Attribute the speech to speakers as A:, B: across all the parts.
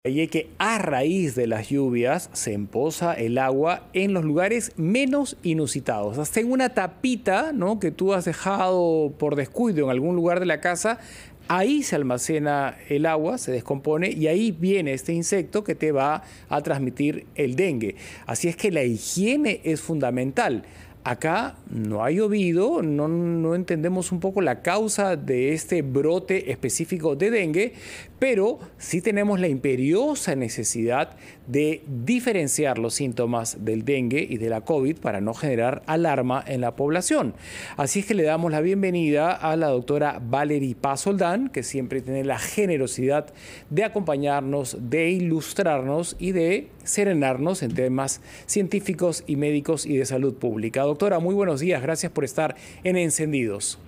A: Y que a raíz de las lluvias se empoza el agua en los lugares menos inusitados. Hasta en una tapita, ¿no?, que tú has dejado por descuido en algún lugar de la casa, ahí se almacena el agua, se descompone y ahí viene este insecto que te va a transmitir el dengue. Así es que la higiene es fundamental. Acá no ha llovido, no entendemos un poco la causa de este brote específico de dengue, pero sí tenemos la imperiosa necesidad de diferenciar los síntomas del dengue y de la COVID para no generar alarma en la población. Así es que le damos la bienvenida a la doctora Valerie Paz-Soldán, que siempre tiene la generosidad de acompañarnos, de ilustrarnos y de serenarnos en temas científicos y médicos y de salud pública. Doctora, muy buenos días. Gracias por estar en Encendidos.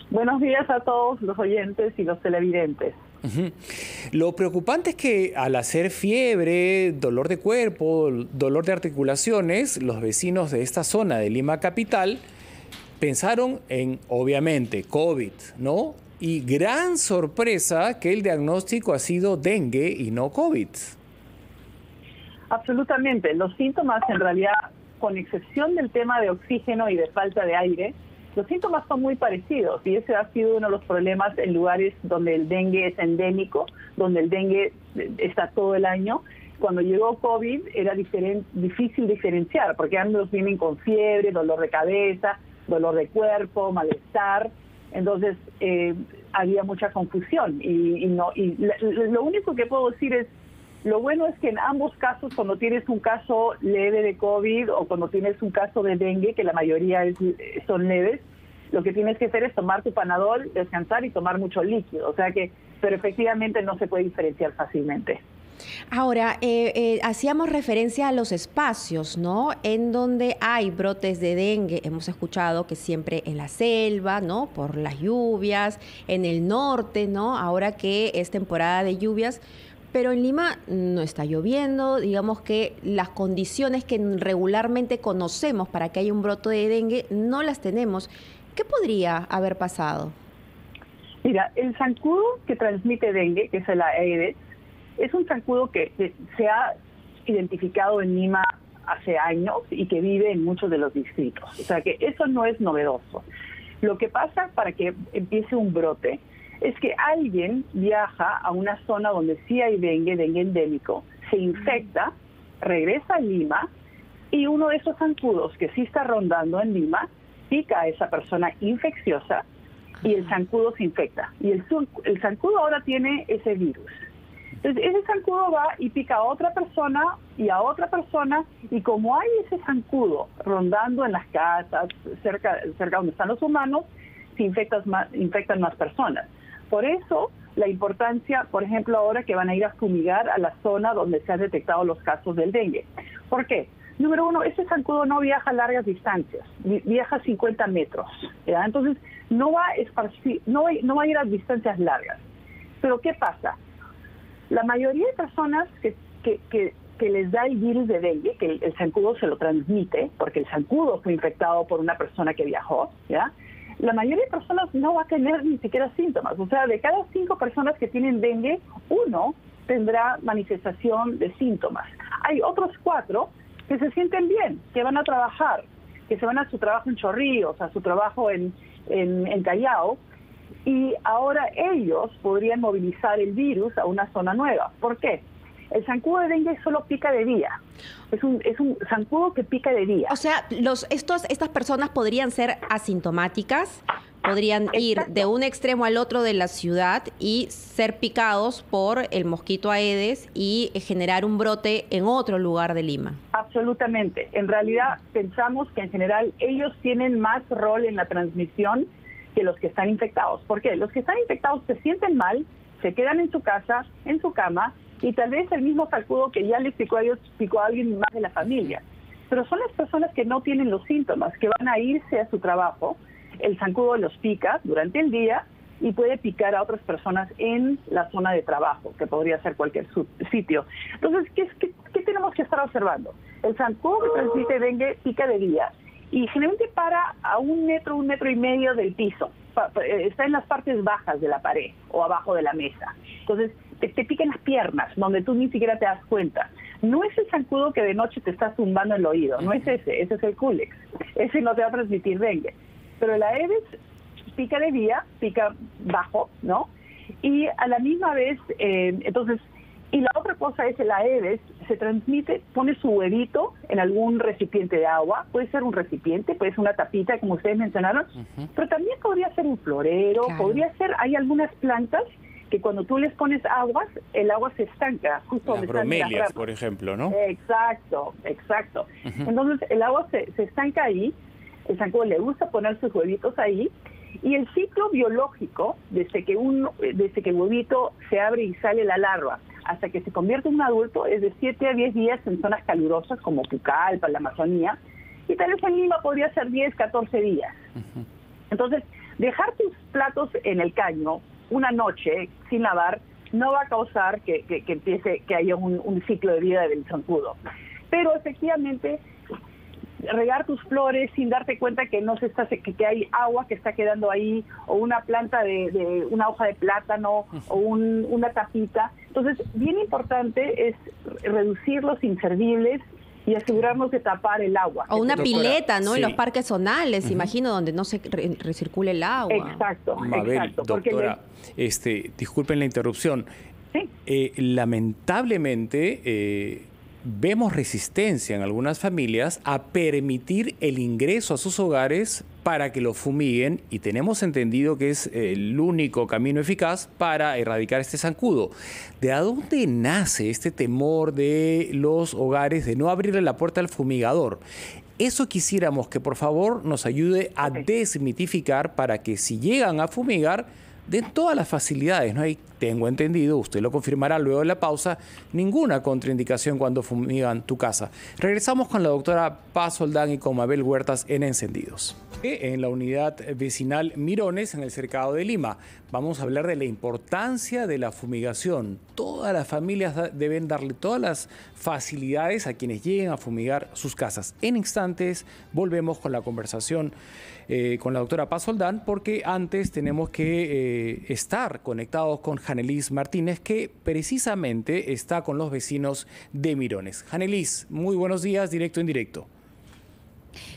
B: Buenos días a todos los oyentes y los televidentes.
A: Lo preocupante es que al hacer fiebre, dolor de cuerpo, dolor de articulaciones, los vecinos de esta zona de Lima Capital pensaron en, obviamente, COVID, ¿no? Y gran sorpresa que el diagnóstico ha sido dengue y no COVID.
B: Absolutamente. Los síntomas, en realidad, con excepción del tema de oxígeno y de falta de aire, los síntomas son muy parecidos y ese ha sido uno de los problemas en lugares donde el dengue es endémico, donde el dengue está todo el año. Cuando llegó COVID era difícil diferenciar porque ambos vienen con fiebre, dolor de cabeza, dolor de cuerpo, malestar. Entonces había mucha confusión y lo único que puedo decir es, lo bueno es que en ambos casos, cuando tienes un caso leve de COVID o cuando tienes un caso de dengue, que la mayoría son leves, lo que tienes que hacer es tomar tu Panadol, descansar y tomar mucho líquido. O sea que, pero efectivamente no se puede diferenciar fácilmente.
C: Ahora, hacíamos referencia a los espacios, ¿no?, en donde hay brotes de dengue. Hemos escuchado que siempre en la selva, ¿no?, por las lluvias, en el norte, ¿no?, ahora que es temporada de lluvias. Pero en Lima no está lloviendo, digamos que las condiciones que regularmente conocemos para que haya un brote de dengue no las tenemos. ¿Qué podría haber pasado?
B: Mira, el zancudo que transmite dengue, que es el Aedes, es un zancudo que se ha identificado en Lima hace años y que vive en muchos de los distritos. O sea que eso no es novedoso. Lo que pasa para que empiece un brote es que alguien viaja a una zona donde sí hay dengue endémico, se infecta, regresa a Lima y uno de esos zancudos que sí está rondando en Lima pica a esa persona infecciosa y el zancudo se infecta. Y el zancudo ahora tiene ese virus. Entonces ese zancudo va y pica a otra persona y como hay ese zancudo rondando en las casas, cerca donde están los humanos, se infectan más personas. Por eso, la importancia, por ejemplo, ahora que van a ir a fumigar a la zona donde se han detectado los casos del dengue. ¿Por qué? Número uno, ese zancudo no viaja a largas distancias, viaja a 50 metros. ¿Ya? Entonces, no va a ir a distancias largas. Pero, ¿qué pasa? La mayoría de personas que les da el virus de dengue, que el zancudo se lo transmite, porque el zancudo fue infectado por una persona que viajó, ¿ya?, la mayoría de personas no va a tener ni siquiera síntomas. O sea, de cada 5 personas que tienen dengue, 1 tendrá manifestación de síntomas. Hay otros 4 que se sienten bien, que van a trabajar, que se van a su trabajo en Chorrillos, a su trabajo en Callao, y ahora ellos podrían movilizar el virus a una zona nueva. ¿Por qué? El zancudo de dengue solo pica de día. Es un zancudo que pica de día.
C: O sea, estas personas podrían ser asintomáticas, podrían ir de un extremo al otro de la ciudad y ser picados por el mosquito Aedes y generar un brote en otro lugar de Lima.
B: Absolutamente. En realidad pensamos que en general ellos tienen más rol en la transmisión que los que están infectados. ¿Por qué? Los que están infectados se sienten mal, se quedan en su casa, en su cama, y tal vez el mismo zancudo que ya les picó a ellos, picó a alguien más de la familia. Pero son las personas que no tienen los síntomas, que van a irse a su trabajo, el zancudo los pica durante el día y puede picar a otras personas en la zona de trabajo, que podría ser cualquier sitio. Entonces, ¿qué tenemos que estar observando? El zancudo que transmite dengue pica de día y generalmente para a 1 metro y medio del piso. Está en las partes bajas de la pared o abajo de la mesa. Entonces, te pica en las piernas, donde tú ni siquiera te das cuenta. No es el zancudo que de noche te está zumbando el oído, no es ese es el Culex. Ese no te va a transmitir dengue. Pero la Aedes pica de día, pica bajo, ¿no? Y a la misma vez, entonces, y la otra cosa es el Aedes se transmite, pone su huevito en algún recipiente de agua, puede ser un recipiente, puede ser una tapita, como ustedes mencionaron, pero también podría ser un florero, podría ser, hay algunas plantas que cuando tú les pones aguas, el agua se estanca, justo donde están las
A: bromelias, por ejemplo, ¿no?
B: Exacto. Entonces, el agua se estanca ahí, el zancudo le gusta poner sus huevitos ahí, y el ciclo biológico, desde que el huevito se abre y sale la larva, hasta que se convierte en un adulto, es de 7 a 10 días en zonas calurosas como Pucallpa, la Amazonía, y tal vez en Lima podría ser 10, 14 días. Entonces, dejar tus platos en el caño una noche sin lavar no va a causar que haya un ciclo de vida del zancudo. Pero efectivamente, regar tus flores sin darte cuenta que no se está que hay agua que está quedando ahí, o una planta de una hoja de plátano, o una tapita. Entonces, bien importante es reducir los inservibles y asegurarnos de tapar el agua.
C: O una pileta, ¿no?
A: Sí.
C: En los parques zonales, imagino, donde no se recircule el agua.
B: Exacto,
A: Mabel,
B: exacto.
A: doctora, disculpen la interrupción.
B: Sí.
A: Lamentablemente, vemos resistencia en algunas familias a permitir el ingreso a sus hogares para que lo fumiguen, y tenemos entendido que es el único camino eficaz para erradicar este zancudo. ¿De dónde nace este temor de los hogares de no abrirle la puerta al fumigador? Eso quisiéramos que por favor nos ayude a desmitificar, para que si llegan a fumigar, den todas las facilidades, ¿no? Hay, tengo entendido, usted lo confirmará luego de la pausa, ninguna contraindicación cuando fumigan tu casa. Regresamos con la doctora Paz Soldán y con Mabel Huertas en Encendidos. En la unidad vecinal Mirones, en el Cercado de Lima, vamos a hablar de la importancia de la fumigación. Todas las familias deben darle todas las facilidades a quienes lleguen a fumigar sus casas. En instantes volvemos con la conversación con la doctora Paz Soldán, porque antes tenemos que estar conectados con Janelis Martínez, que precisamente está con los vecinos de Mirones. Janelis, muy buenos días, directo en directo.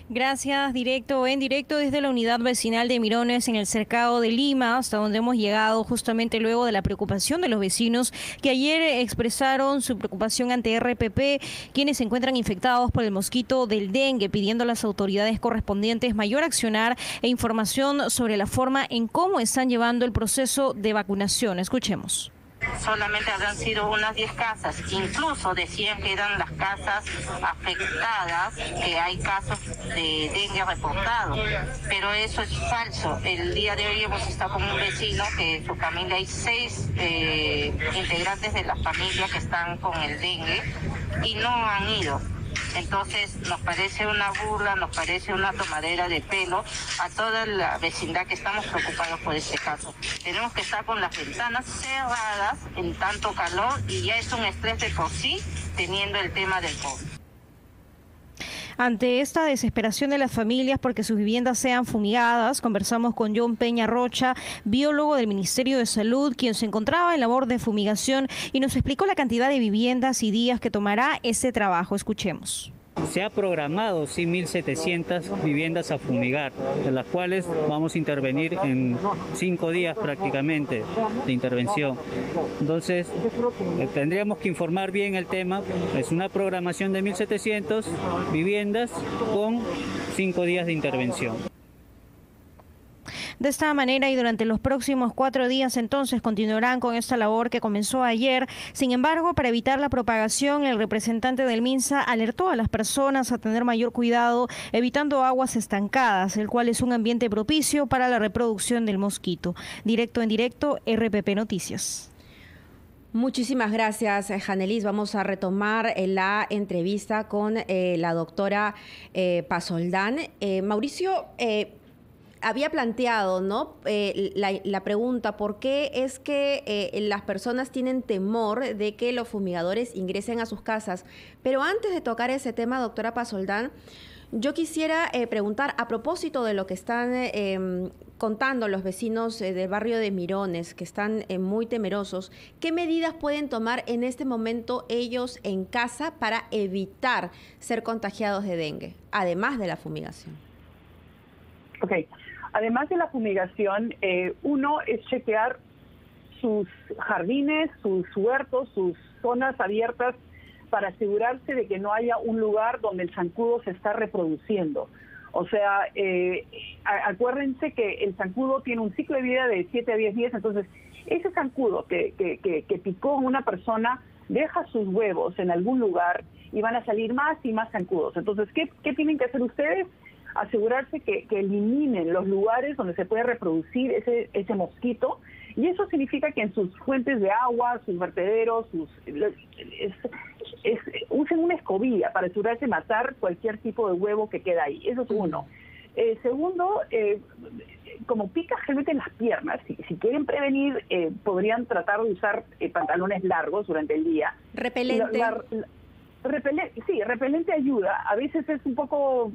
D: Gracias, directo en directo desde la unidad vecinal de Mirones en el Cercado de Lima, hasta donde hemos llegado justamente luego de la preocupación de los vecinos que ayer expresaron su preocupación ante RPP, quienes se encuentran infectados por el mosquito del dengue, pidiendo a las autoridades correspondientes mayor accionar e información sobre la forma en cómo están llevando el proceso de vacunación. Escuchemos.
E: Solamente habrán sido unas 10 casas, incluso decían que eran las casas afectadas, que hay casos de dengue reportados, pero eso es falso. El día de hoy hemos estado con un vecino que en su familia hay 6 integrantes de la familia que están con el dengue y no han ido. Entonces nos parece una burla, nos parece una tomadera de pelo a toda la vecindad que estamos preocupados por este caso. Tenemos que estar con las ventanas cerradas en tanto calor y ya es un estrés de por sí teniendo el tema del COVID.
D: Ante esta desesperación de las familias porque sus viviendas sean fumigadas, conversamos con John Peña Rocha, biólogo del Ministerio de Salud, quien se encontraba en labor de fumigación y nos explicó la cantidad de viviendas y días que tomará ese trabajo. Escuchemos.
F: Se ha programado 1.700 viviendas a fumigar, de las cuales vamos a intervenir en 5 días prácticamente de intervención. Entonces, tendríamos que informar bien el tema. Es una programación de 1.700 viviendas con 5 días de intervención.
D: De esta manera y durante los próximos 4 días entonces continuarán con esta labor que comenzó ayer. Sin embargo, para evitar la propagación, el representante del MINSA alertó a las personas a tener mayor cuidado, evitando aguas estancadas, el cual es un ambiente propicio para la reproducción del mosquito. Directo en directo, RPP Noticias.
C: Muchísimas gracias, Janelis. Vamos a retomar la entrevista con la doctora Paz Soldán. Mauricio, había planteado, ¿no? La pregunta, ¿por qué es que las personas tienen temor de que los fumigadores ingresen a sus casas? Pero antes de tocar ese tema, doctora Paz Soldán, Yo quisiera preguntar, a propósito de lo que están contando los vecinos del barrio de Mirones, que están muy temerosos, ¿qué medidas pueden tomar en este momento ellos en casa para evitar ser contagiados de dengue, además de la fumigación?
B: Ok, además de la fumigación, uno es chequear sus jardines, sus huertos, sus zonas abiertas para asegurarse de que no haya un lugar donde el zancudo se está reproduciendo. O sea, acuérdense que el zancudo tiene un ciclo de vida de 7 a 10 días, entonces ese zancudo que picó a una persona deja sus huevos en algún lugar y van a salir más y más zancudos. Entonces, ¿qué tienen que hacer ustedes? Asegurarse que eliminen los lugares donde se puede reproducir ese mosquito, y eso significa que en sus fuentes de agua, sus vertederos, usen una escobilla para asegurarse de matar cualquier tipo de huevo que queda ahí. Eso es uno. Segundo, como pica generalmente en las piernas, si quieren prevenir, podrían tratar de usar pantalones largos durante el día.
C: Repelente.
B: Repelente ayuda. A veces es un poco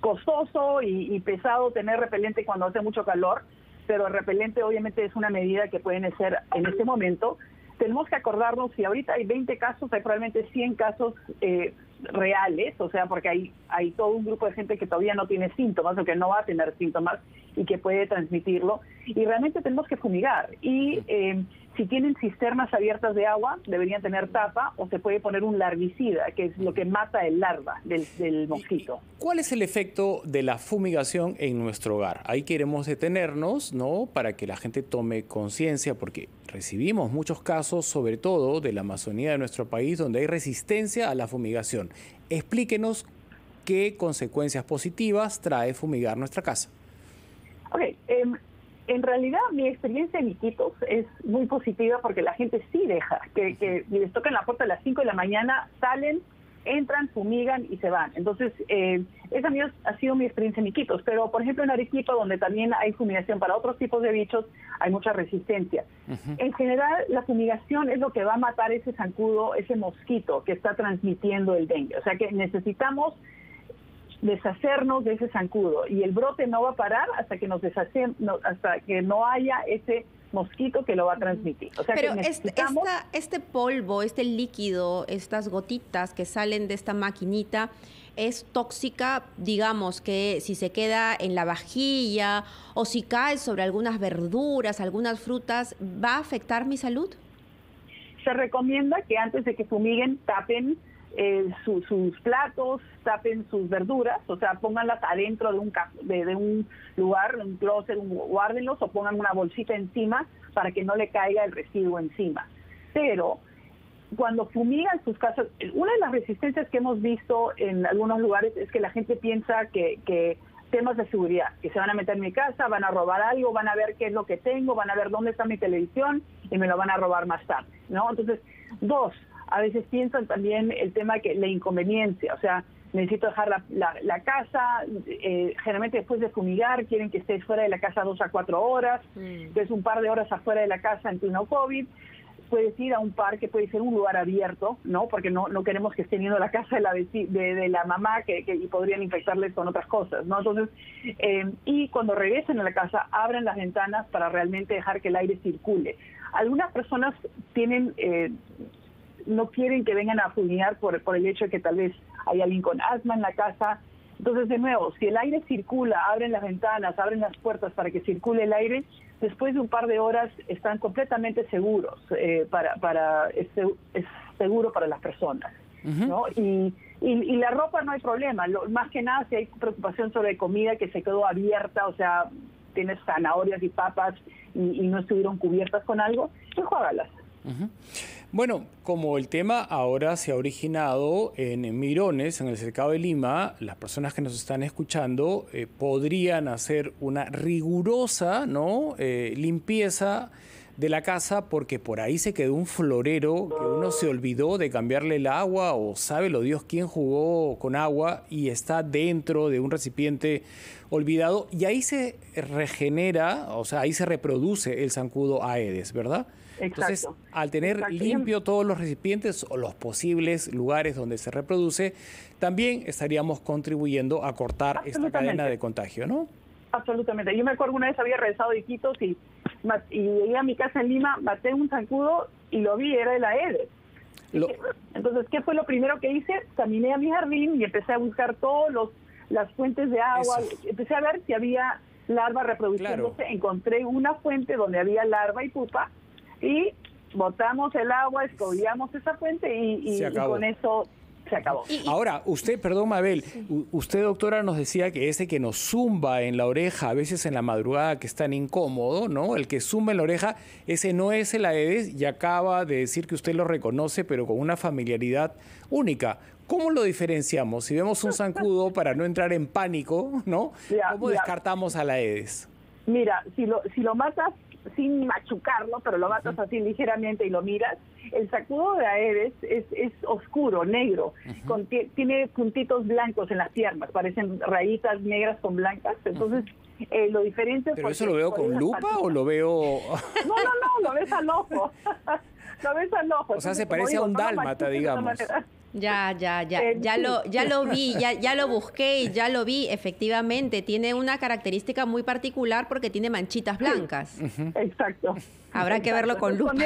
B: costoso y pesado tener repelente cuando hace mucho calor, pero el repelente obviamente es una medida que pueden hacer en este momento. Tenemos que acordarnos, si ahorita hay 20 casos, hay probablemente 100 casos reales, o sea, porque hay todo un grupo de gente que todavía no tiene síntomas o que no va a tener síntomas y que puede transmitirlo. Y realmente tenemos que fumigar. Y si tienen cisternas abiertas de agua, deberían tener tapa, o se puede poner un larvicida, que es lo que mata el larva del mosquito.
A: ¿Cuál es el efecto de la fumigación en nuestro hogar? Ahí queremos detenernos, ¿no?, para que la gente tome conciencia, porque recibimos muchos casos, sobre todo de la Amazonía de nuestro país, donde hay resistencia a la fumigación. Explíquenos qué consecuencias positivas trae fumigar nuestra casa.
B: Ok, en realidad mi experiencia en Iquitos es muy positiva, porque la gente sí deja que les tocan la puerta a las 5 de la mañana, salen, entran, fumigan y se van. Entonces, esa ha sido mi experiencia en Iquitos. Pero, por ejemplo, en Arequipa, donde también hay fumigación para otros tipos de bichos, hay mucha resistencia. En general, la fumigación es lo que va a matar ese zancudo, ese mosquito que está transmitiendo el dengue. O sea que necesitamos deshacernos de ese zancudo, y el brote no va a parar hasta que hasta que no haya ese mosquito que lo va a transmitir. O sea,
C: pero
B: que necesitamos...
C: este polvo, este líquido, estas gotitas que salen de esta maquinita, ¿es tóxica? Digamos que si se queda en la vajilla o si cae sobre algunas verduras, algunas frutas, ¿va a afectar mi salud?
B: Se recomienda que antes de que fumiguen tapen sus platos, tapen sus verduras, o sea, pónganlas adentro de un lugar, un closet, guárdenlos, o pongan una bolsita encima para que no le caiga el residuo encima. Pero cuando fumigan sus casas, una de las resistencias que hemos visto en algunos lugares es que la gente piensa que temas de seguridad, que se van a meter en mi casa, van a robar algo, van a ver qué es lo que tengo, van a ver dónde está mi televisión y me lo van a robar más tarde, ¿no? Entonces, a veces piensan también el tema que la inconveniencia, o sea, necesito dejar la casa, generalmente después de fumigar quieren que estés fuera de la casa 2 a 4 horas, entonces un par de horas afuera de la casa en pleno COVID. Puedes ir a un parque, puede ser un lugar abierto, ¿no? Porque no queremos que estén yendo a la casa de la mamá y podrían infectarles con otras cosas, ¿no? Entonces, y cuando regresen a la casa, abran las ventanas para realmente dejar que el aire circule. Algunas personas no quieren que vengan a fumigar por el hecho de que tal vez hay alguien con asma en la casa. Entonces, de nuevo, si el aire circula, abren las ventanas, abren las puertas para que circule el aire, después de un par de horas están completamente seguros, es seguro para las personas, ¿no? Y la ropa no hay problema, más que nada si hay preocupación sobre comida que se quedó abierta, o sea, tienes zanahorias y papas y no estuvieron cubiertas con algo, enjuágalas.
A: Bueno, como el tema ahora se ha originado en Mirones, en el cercado de Lima, las personas que nos están escuchando podrían hacer una rigurosa, ¿no?, limpieza de la casa, porque por ahí se quedó un florero que uno se olvidó de cambiarle el agua, o sabe lo Dios quién jugó con agua y está dentro de un recipiente olvidado, y ahí se regenera, o sea, ahí se reproduce el zancudo Aedes, ¿verdad? Entonces,
B: Exacto.
A: al tener limpio todos los recipientes o los posibles lugares donde se reproduce, también estaríamos contribuyendo a cortar esta cadena de contagio, ¿no?
B: Absolutamente. Yo me acuerdo una vez había regresado de Iquitos y llegué a mi casa en Lima, maté un zancudo y lo vi, era el Aedes. Entonces, ¿qué fue lo primero que hice? Caminé a mi jardín y empecé a buscar las fuentes de agua. Empecé a ver si había larva reproduciéndose. Claro. Encontré una fuente donde había larva y pupa y botamos el agua, escobiamos esa fuente y con eso se acabó.
A: Ahora, usted, perdón Mabel, usted doctora nos decía que ese que nos zumba en la oreja, a veces en la madrugada que es tan incómodo, ¿no? El que zumba en la oreja, ese no es el Aedes y acaba de decir que usted lo reconoce, pero con una familiaridad única. ¿Cómo lo diferenciamos? Si vemos un zancudo, para no entrar en pánico, ¿no? ¿Cómo descartamos al Aedes?
B: Mira, si lo matas sin machucarlo, pero lo matas así ligeramente y lo miras, el zancudo de Aedes es oscuro, negro, tiene puntitos blancos en las piernas, parecen rayitas negras con blancas, entonces lo diferente...
A: ¿Pero eso lo veo con lupa o lo veo...?
B: No, lo ves al ojo. Lo ves al ojo.
A: O sea, se parece a un dálmata, digamos.
C: Ya lo vi, ya lo busqué y ya lo vi, efectivamente, tiene una característica muy particular porque tiene manchitas blancas.
B: Exacto.
C: Habrá que verlo con lupa.
B: Con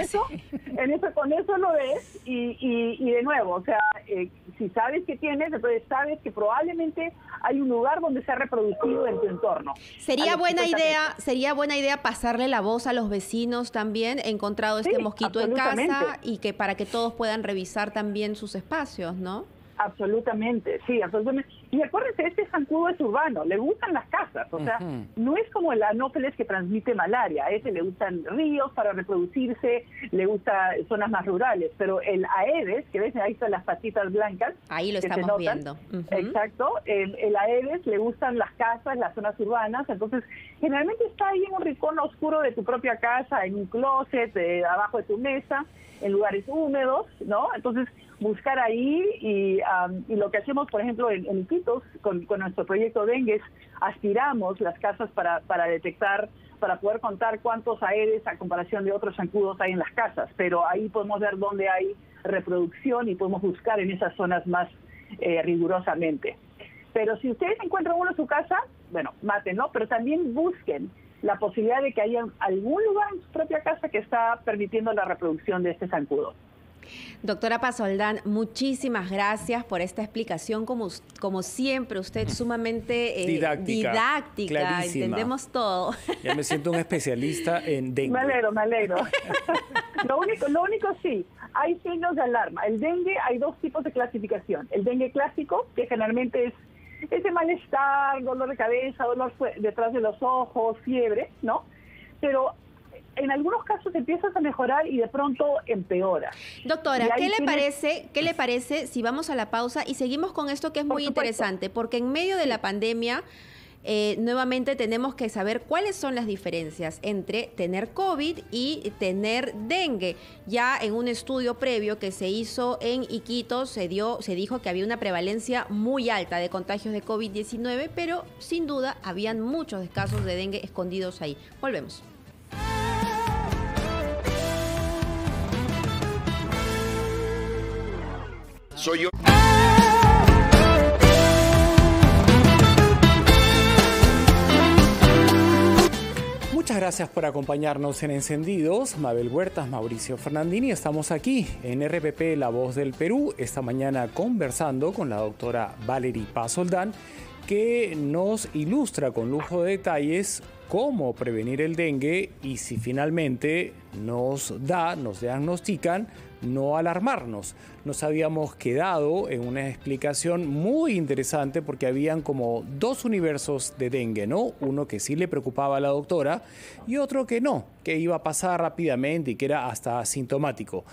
B: eso lo ves y de nuevo, o sea, si sabes que tienes, entonces sabes que probablemente hay un lugar donde se ha reproducido en tu entorno.
C: Sería buena idea pasarle la voz a los vecinos también. He encontrado este mosquito en casa y que para que todos puedan revisar también sus espacios, ¿no?
B: Absolutamente, sí, absolutamente. Y acuérdense, este zancudo es urbano, le gustan las casas, o sea, no es como el Anopheles que transmite malaria, a ese le gustan ríos para reproducirse, le gusta zonas más rurales, pero el Aedes, que ves, ahí están las patitas blancas.
C: Ahí lo estamos viendo.
B: Exacto, el Aedes le gustan las casas, las zonas urbanas, entonces generalmente está ahí en un rincón oscuro de tu propia casa, en un closet, abajo de tu mesa, en lugares húmedos, ¿no? Entonces, buscar ahí y lo que hacemos, por ejemplo, en Iquitos, con nuestro proyecto Dengue, es aspiramos las casas para detectar, para poder contar cuántos Aedes a comparación de otros zancudos hay en las casas, pero ahí podemos ver dónde hay reproducción y podemos buscar en esas zonas más rigurosamente. Pero si ustedes encuentran uno en su casa, bueno, mátenlo, pero también busquen la posibilidad de que haya algún lugar en su propia casa que está permitiendo la reproducción de este zancudo.
C: Doctora Pazoldán, muchísimas gracias por esta explicación, como siempre, usted sumamente didáctica,
A: clarísima.
C: Entendemos todo.
A: Ya me siento un especialista en dengue.
B: Me alegro. Lo único sí, hay signos de alarma. El dengue, hay dos tipos de clasificación. El dengue clásico, que generalmente es ese malestar, dolor de cabeza, dolor detrás de los ojos, fiebre, ¿no? Pero en algunos casos empiezas a mejorar y de pronto empeora.
C: Doctora, ¿qué le parece si vamos a la pausa y seguimos con esto que es muy interesante? Porque en medio de la pandemia, nuevamente tenemos que saber cuáles son las diferencias entre tener COVID y tener dengue. Ya en un estudio previo que se hizo en Iquitos se dijo que había una prevalencia muy alta de contagios de COVID-19, pero sin duda habían muchos casos de dengue escondidos ahí. Volvemos.
G: Soy yo.
A: Muchas gracias por acompañarnos en Encendidos. Mabel Huertas, Mauricio Fernandini. Estamos aquí en RPP La Voz del Perú, esta mañana conversando con la doctora Valerie Pazoldán, que nos ilustra con lujo de detalles cómo prevenir el dengue y si finalmente nos diagnostican, no alarmarnos. Nos habíamos quedado en una explicación muy interesante porque habían como dos universos de dengue, ¿no? Uno que sí le preocupaba a la doctora y otro que no, que iba a pasar rápidamente y que era hasta asintomático.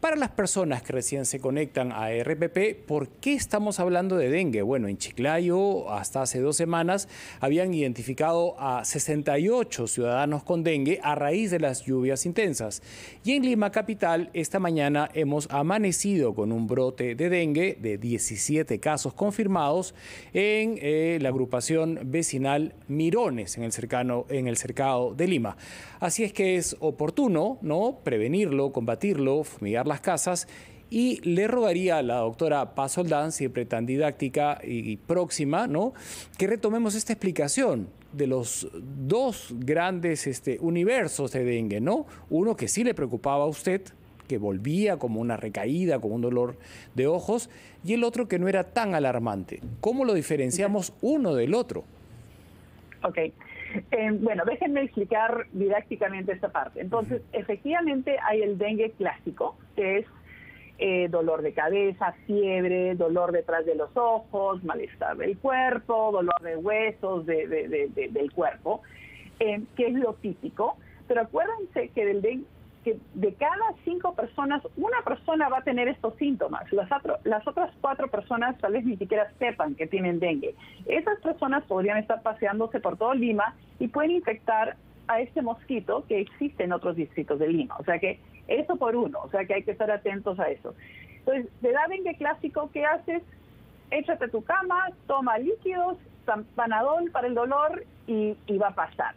A: Para las personas que recién se conectan a RPP, ¿por qué estamos hablando de dengue? Bueno, en Chiclayo, hasta hace 2 semanas, habían identificado a 68 ciudadanos con dengue a raíz de las lluvias intensas. Y en Lima capital, esta mañana hemos amanecido con un brote de dengue de 17 casos confirmados en la agrupación vecinal Mirones, en el cercado de Lima. Así es que es oportuno, ¿no?, prevenirlo, combatirlo, fumigar las casas, y le rogaría a la doctora Paz Soldán, siempre tan didáctica y próxima, ¿no?, que retomemos esta explicación de los 2 grandes universos de dengue, ¿no? Uno que sí le preocupaba a usted, que volvía como una recaída, como un dolor de ojos, y el otro que no era tan alarmante. ¿Cómo lo diferenciamos uno del otro?
B: Ok. Bueno, déjenme explicar didácticamente esta parte. Entonces, efectivamente hay el dengue clásico, que es dolor de cabeza, fiebre, dolor detrás de los ojos, malestar del cuerpo, dolor de huesos del cuerpo, que es lo típico. Pero acuérdense que del dengue, que de cada 5 personas, una persona va a tener estos síntomas. Las otras 4 personas tal vez ni siquiera sepan que tienen dengue. Esas personas podrían estar paseándose por todo Lima y pueden infectar a este mosquito que existe en otros distritos de Lima. O sea que eso por uno, o sea que hay que estar atentos a eso. Entonces, de la dengue clásico, ¿qué haces? Échate a tu cama, toma líquidos, Panadol para el dolor y va a pasar.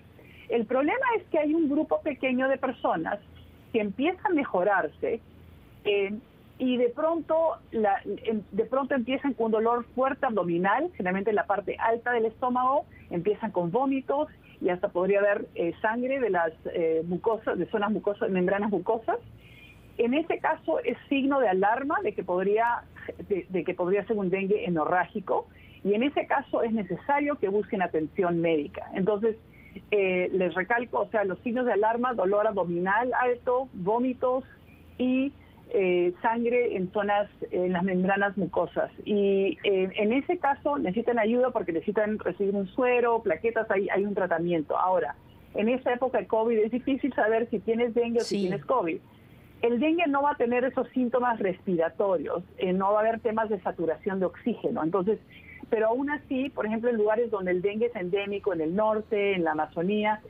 B: El problema es que hay un grupo pequeño de personas que empieza a mejorarse y de pronto empiezan con un dolor fuerte abdominal, generalmente en la parte alta del estómago, empiezan con vómitos y hasta podría haber sangre de las mucosas, de zonas mucosas, membranas mucosas. En ese caso es signo de alarma de que podría ser un dengue hemorrágico, y en ese caso es necesario que busquen atención médica. Entonces, les recalco, o sea, los signos de alarma: dolor abdominal alto, vómitos y sangre en las membranas mucosas. Y en ese caso necesitan ayuda porque necesitan recibir un suero, plaquetas, hay un tratamiento. Ahora, en esta época de COVID es difícil saber si tienes dengue o si tienes COVID. El dengue no va a tener esos síntomas respiratorios, no va a haber temas de saturación de oxígeno. Entonces, pero aún así, por ejemplo, en lugares donde el dengue es endémico, en el norte, en la Amazonía,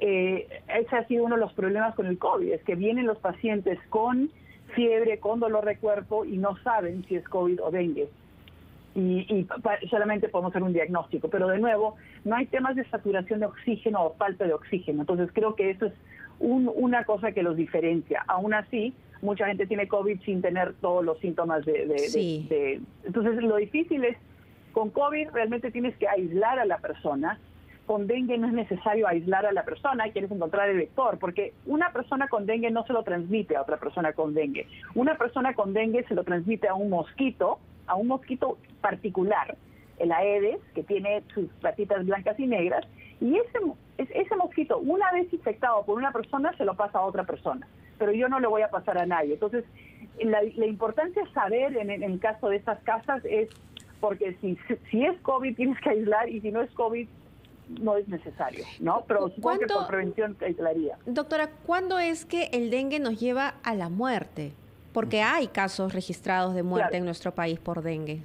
B: ese ha sido uno de los problemas con el COVID, es que vienen los pacientes con fiebre, con dolor de cuerpo y no saben si es COVID o dengue. Y solamente podemos hacer un diagnóstico. Pero de nuevo, no hay temas de saturación de oxígeno o falta de oxígeno. Entonces creo que eso es una cosa que los diferencia. Aún así, mucha gente tiene COVID sin tener todos los síntomas Entonces lo difícil es, con COVID realmente tienes que aislar a la persona. Con dengue no es necesario aislar a la persona, quieres encontrar el vector, porque una persona con dengue no se lo transmite a otra persona con dengue. Una persona con dengue se lo transmite a un mosquito particular, el Aedes, que tiene sus patitas blancas y negras, y ese mosquito, una vez infectado por una persona, se lo pasa a otra persona, pero yo no le voy a pasar a nadie. Entonces, la importancia de saber en el caso de estas casas es, porque si es COVID tienes que aislar, y si no es COVID no es necesario, ¿no? Pero supongo que por prevención te aislaría.
C: Doctora, ¿cuándo es que el dengue nos lleva a la muerte? Porque hay casos registrados de muerte en nuestro país por dengue.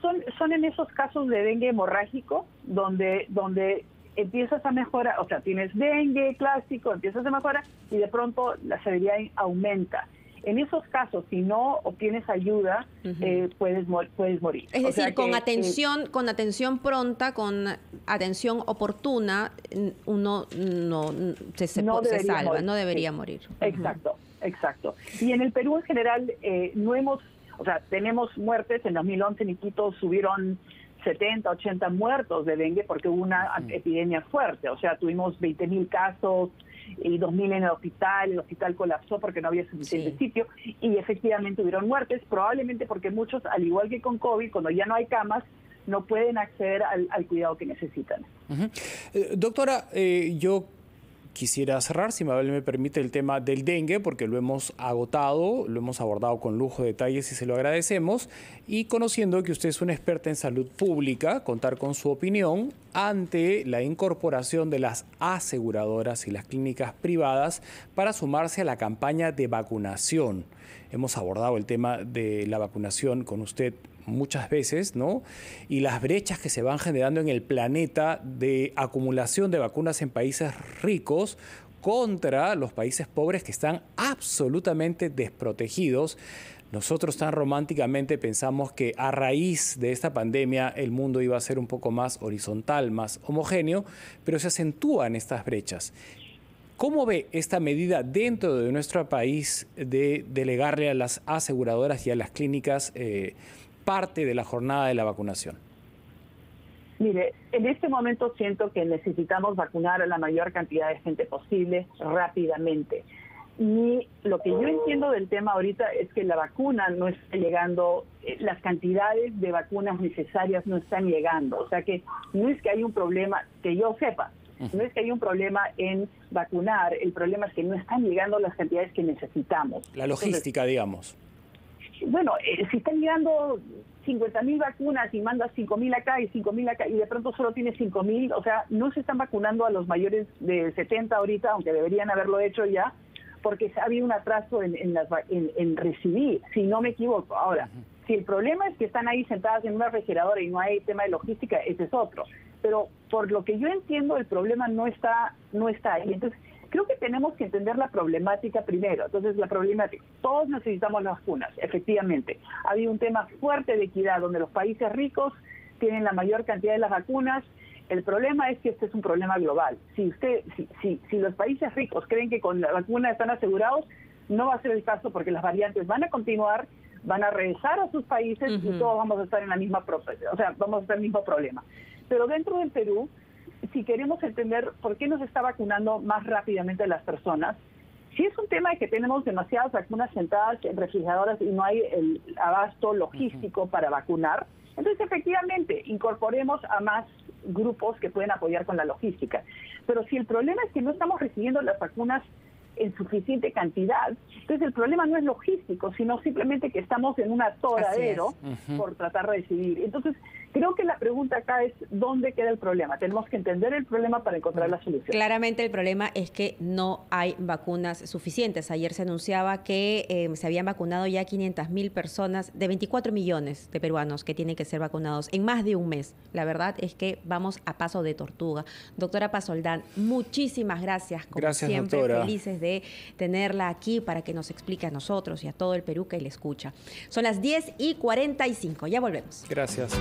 B: Son en esos casos de dengue hemorrágico donde empiezas a mejorar, o sea, tienes dengue clásico, empiezas a mejorar y de pronto la severidad aumenta. En esos casos, si no obtienes ayuda, puedes morir.
C: Es decir, con atención pronta, con atención oportuna, uno se salva, no debería morir.
B: Exacto. Y en el Perú en general tenemos muertes. En 2011 en Iquitos subieron 70, 80 muertos de dengue porque hubo una epidemia fuerte. O sea, tuvimos 20.000 casos y 2.000 en el hospital colapsó porque no había suficiente sitio, y efectivamente hubieron muertes, probablemente porque muchos, al igual que con COVID, cuando ya no hay camas, no pueden acceder al cuidado que necesitan.
A: Doctora, yo Quisiera cerrar, si Mabel me permite, el tema del dengue, porque lo hemos agotado, lo hemos abordado con lujo de detalles y se lo agradecemos. Y conociendo que usted es una experta en salud pública, contar con su opinión ante la incorporación de las aseguradoras y las clínicas privadas para sumarse a la campaña de vacunación. Hemos abordado el tema de la vacunación con usted muchas veces, ¿no? Y las brechas que se van generando en el planeta de acumulación de vacunas en países ricos contra los países pobres que están absolutamente desprotegidos. Nosotros tan románticamente pensamos que a raíz de esta pandemia el mundo iba a ser un poco más horizontal, más homogéneo, pero se acentúan estas brechas. ¿Cómo ve esta medida dentro de nuestro país de delegarle a las aseguradoras y a las clínicas parte de la jornada de la vacunación?
B: Mire, en este momento siento que necesitamos vacunar a la mayor cantidad de gente posible rápidamente. Y lo que yo entiendo del tema ahorita es que la vacuna no está llegando, las cantidades de vacunas necesarias no están llegando. O sea que no es que hay un problema, que yo sepa, no es que hay un problema en vacunar, el problema es que no están llegando las cantidades que necesitamos.
A: La logística, entonces, digamos.
B: Bueno, si están llegando 50.000 vacunas y mandas 5.000 acá y 5.000 acá y de pronto solo tienes 5.000, o sea, no se están vacunando a los mayores de 70 ahorita, aunque deberían haberlo hecho ya, porque había un atraso en recibir, si no me equivoco. Ahora, si el problema es que están ahí sentadas en una refrigeradora y no hay tema de logística, ese es otro. Pero por lo que yo entiendo, el problema no está ahí. Entonces, creo que tenemos que entender la problemática primero. Entonces, la problemática, todos necesitamos las vacunas, efectivamente. Había un tema fuerte de equidad, donde los países ricos tienen la mayor cantidad de las vacunas. El problema es que este es un problema global. Si los países ricos creen que con la vacuna están asegurados, no va a ser el caso, porque las variantes van a continuar, van a regresar a sus países y todos vamos a estar en la misma vamos a estar en el mismo problema. Pero dentro del Perú, si queremos entender por qué nos está vacunando más rápidamente a las personas, si es un tema de que tenemos demasiadas vacunas sentadas en refrigeradoras y no hay el abasto logístico para vacunar, entonces efectivamente incorporemos a más grupos que pueden apoyar con la logística. Pero si el problema es que no estamos recibiendo las vacunas en suficiente cantidad, entonces el problema no es logístico, sino simplemente que estamos en un atoradero por tratar de decidir. Entonces, creo que la pregunta acá es ¿dónde queda el problema? Tenemos que entender el problema para encontrar la solución.
C: Claramente el problema es que no hay vacunas suficientes. Ayer se anunciaba que se habían vacunado ya 500.000 personas de 24 millones de peruanos que tienen que ser vacunados en más de un mes. La verdad es que vamos a paso de tortuga. Doctora Pazoldán, muchísimas gracias. Como siempre,
A: doctora.
C: Felices de tenerla aquí para que nos explique a nosotros y a todo el Perú que le escucha. Son las 10:45. Ya volvemos.
A: Gracias.